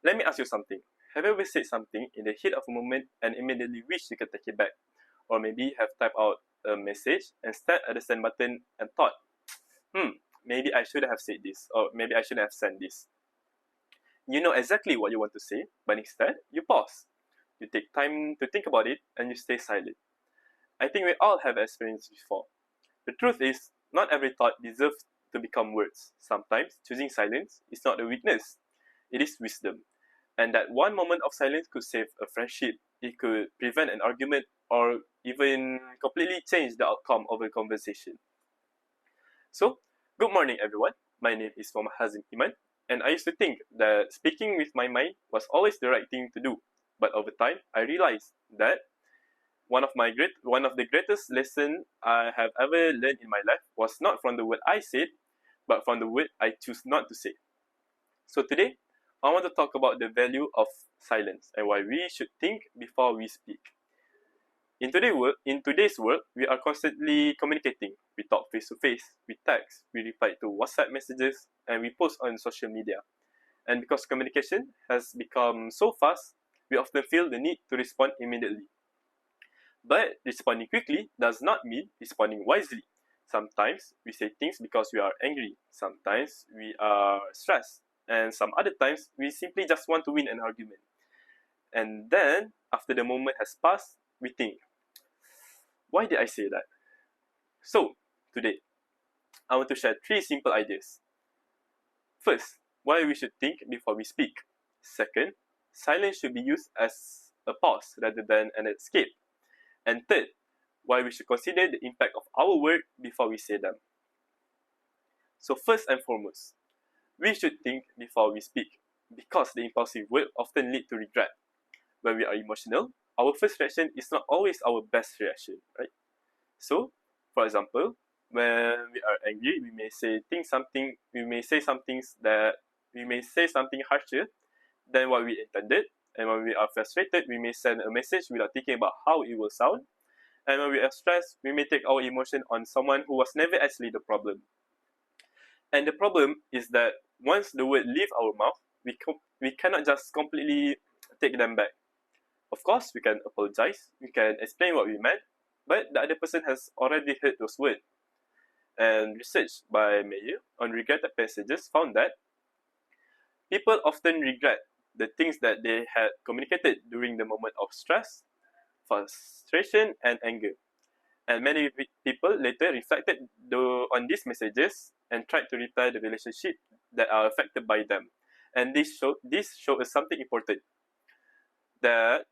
Let me ask you something. Have you ever said something in the heat of a moment and immediately wish you could take it back? Or maybe have typed out a message and stared at the send button and thought, maybe I should have said this, or maybe I should have sent this. You know exactly what you want to say, but instead, you pause. You take time to think about it and you stay silent. I think we all have experienced before. The truth is, not every thought deserves to become words. Sometimes, choosing silence is not a weakness, it is wisdom. And that one moment of silence could save a friendship, it could prevent an argument, or even completely change the outcome of a conversation. So, good morning everyone. My name is Muhammad Hazim Iman, and I used to think that speaking with my mind was always the right thing to do. But over time, I realized that one of the greatest lessons I have ever learned in my life was not from the word I said, but from the word I choose not to say. So today, I want to talk about the value of silence and why we should think before we speak. In today's world, we are constantly communicating. We talk face to face, we text, we reply to WhatsApp messages, and we post on social media. And because communication has become so fast, we often feel the need to respond immediately. But responding quickly does not mean responding wisely. Sometimes we say things because we are angry, sometimes we are stressed, and some other times we simply just want to win an argument. And then, after the moment has passed, we think, why did I say that? So, today, I want to share 3 simple ideas. First, why we should think before we speak. Second, silence should be used as a pause rather than an escape. And third, why we should consider the impact of our word before we say them. So first and foremost, we should think before we speak, because the impulsive word often lead to regret. When we are emotional, our first reaction is not always our best reaction, right? So, for example, when we are angry, we may say something harsher than what we intended. And when we are frustrated, we may send a message without thinking about how it will sound. And when we are stressed, we may take our emotion on someone who was never actually the problem. And the problem is that once the word leave our mouth, we cannot just completely take them back. Of course, we can apologize, we can explain what we meant, but the other person has already heard those words. And research by Mayer on regretted messages found that people often regret the things that they had communicated during the moment of stress, frustration, and anger. And many people later reflected on these messages and tried to repair the relationship that are affected by them. And this shows us something important. That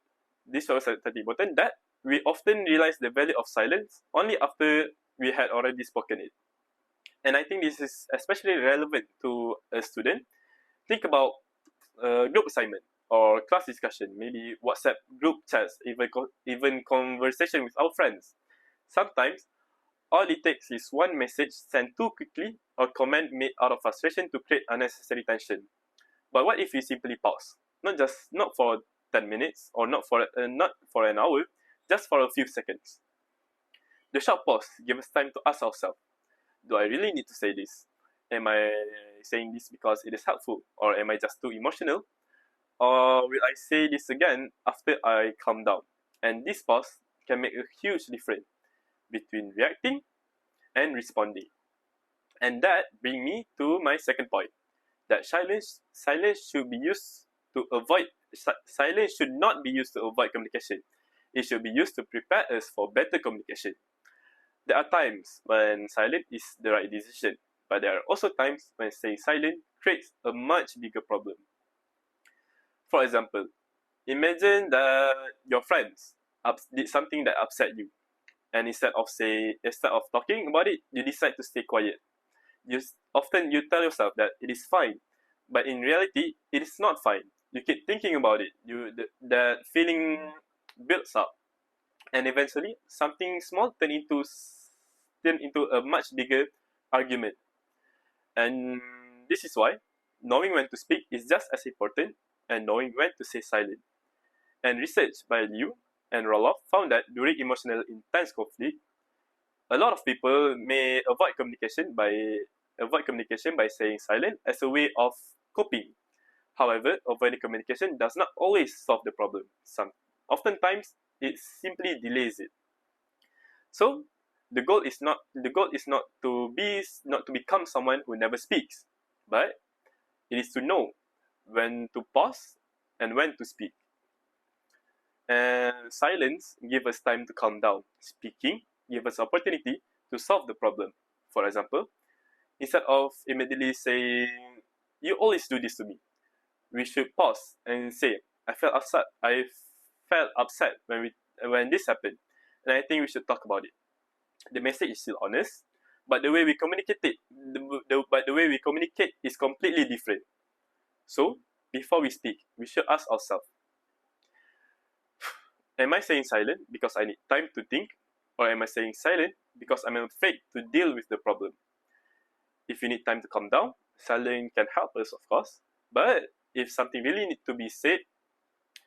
we often realize the value of silence only after we had already spoken it. And I think this is especially relevant to a student. Think about group assignment or class discussion, maybe WhatsApp group chats, even conversation with our friends. Sometimes, all it takes is one message sent too quickly or comment made out of frustration to create unnecessary tension. But what if we simply pause? Not for 10 minutes or not for an hour, just for a few seconds. The short pause gives us time to ask ourselves, do I really need to say this? Am I saying this because it is helpful, or am I just too emotional? Or will I say this again after I calm down? And this pause can make a huge difference between reacting and responding. And that brings me to my second point, that silence should not be used to avoid communication. It should be used to prepare us for better communication. There are times when silence is the right decision, but there are also times when staying silent creates a much bigger problem. For example, imagine that your friends did something that upset you, and instead of talking about it, you decide to stay quiet. You tell yourself that it is fine, but in reality, it is not fine. You keep thinking about it. That feeling builds up, and eventually, something small turn into a much bigger argument. And this is why knowing when to speak is just as important and knowing when to stay silent. And research by Liu and Roloff found that during emotional intense conflict, a lot of people may avoid communication by staying silent as a way of coping. However, avoiding communication does not always solve the problem. Oftentimes, it simply delays it. So, the goal is not to become someone who never speaks, but it is to know when to pause and when to speak. And silence gives us time to calm down. Speaking gives us opportunity to solve the problem. For example, instead of immediately saying, "You always do this to me," we should pause and say, I felt upset when this happened, and I think we should talk about it." The message is still honest, but the way we communicate is completely different. So, before we speak, we should ask ourselves, am I saying silent because I need time to think, or am I saying silent because I'm afraid to deal with the problem? If you need time to calm down, silence can help us, of course, but if something really needs to be said,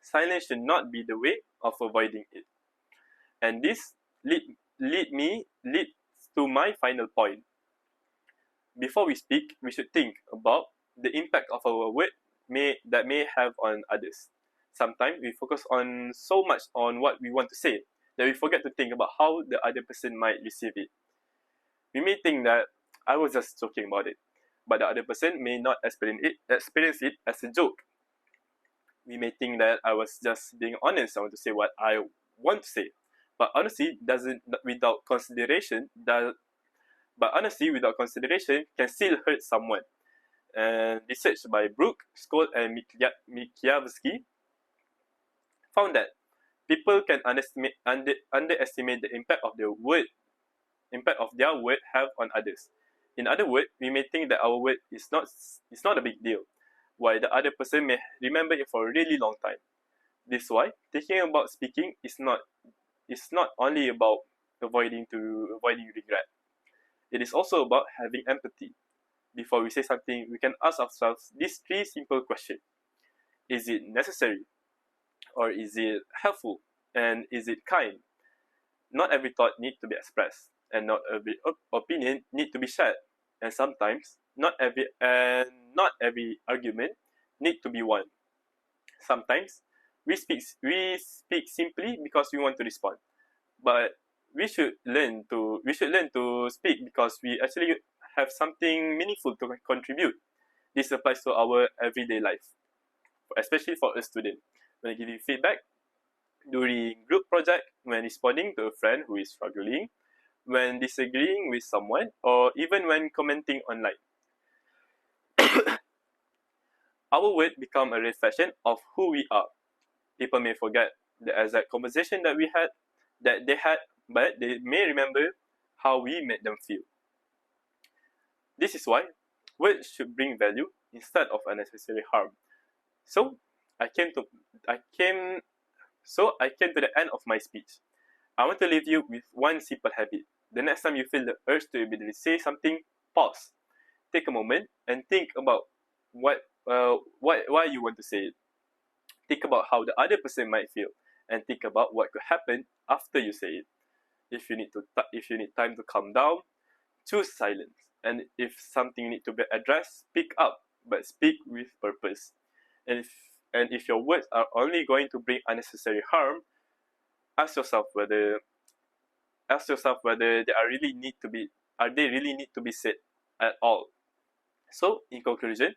silence should not be the way of avoiding it. And this leads to my final point. Before we speak, we should think about the impact of our word that may have on others. Sometimes we focus on so much on what we want to say that we forget to think about how the other person might receive it. We may think that I was just joking about it, but the other person may not experience it as a joke. We may think that I was just being honest. I want to say what I want to say, but honesty without consideration can still hurt someone. And research by Brooke, Skoll, and Mickiewicz found that people can underestimate the impact of their word have on others. In other words, we may think that our word is not a big deal, while the other person may remember it for a really long time. This is why thinking about speaking is not only about avoiding regret. It is also about having empathy. Before we say something, we can ask ourselves these 3 simple questions. Is it necessary? Or is it helpful? And is it kind? Not every thought needs to be expressed, and not every opinion needs to be shared. And sometimes, not every argument needs to be won. Sometimes, we speak simply because we want to respond, but we should learn to speak because we actually have something meaningful to contribute. This applies to our everyday life, especially for a student. When giving feedback, during group project, when responding to a friend who is struggling, when disagreeing with someone, or even when commenting online. Our words become a reflection of who we are. People may forget the exact conversation that they had, but they may remember how we made them feel. This is why words should bring value instead of unnecessary harm. So I came to the end of my speech. I want to leave you with one simple habit. The next time you feel the urge to immediately say something, pause. Take a moment and think about why you want to say it. Think about how the other person might feel, and think about what could happen after you say it. If you need time to calm down, choose silence. And if something needs to be addressed, speak up, but speak with purpose. And if your words are only going to bring unnecessary harm, ask yourself whether they really need to be said at all. So, in conclusion,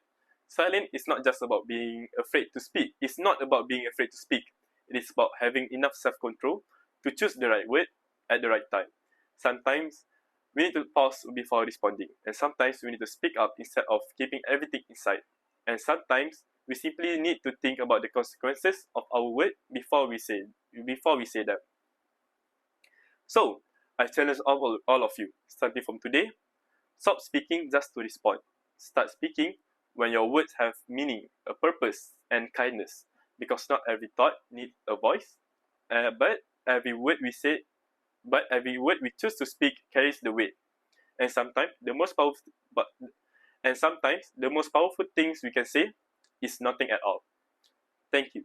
silence is not just about being afraid to speak. It's not about being afraid to speak. It is about having enough self-control to choose the right word at the right time. Sometimes we need to pause before responding, and sometimes we need to speak up instead of keeping everything inside. And sometimes we simply need to think about the consequences of our word before we say them. So, I challenge all of you, starting from today, stop speaking just to respond. Start speaking when your words have meaning, a purpose, and kindness. Because not every thought needs a voice, but every word we choose to speak carries the weight. And sometimes the most powerful things we can say is nothing at all. Thank you.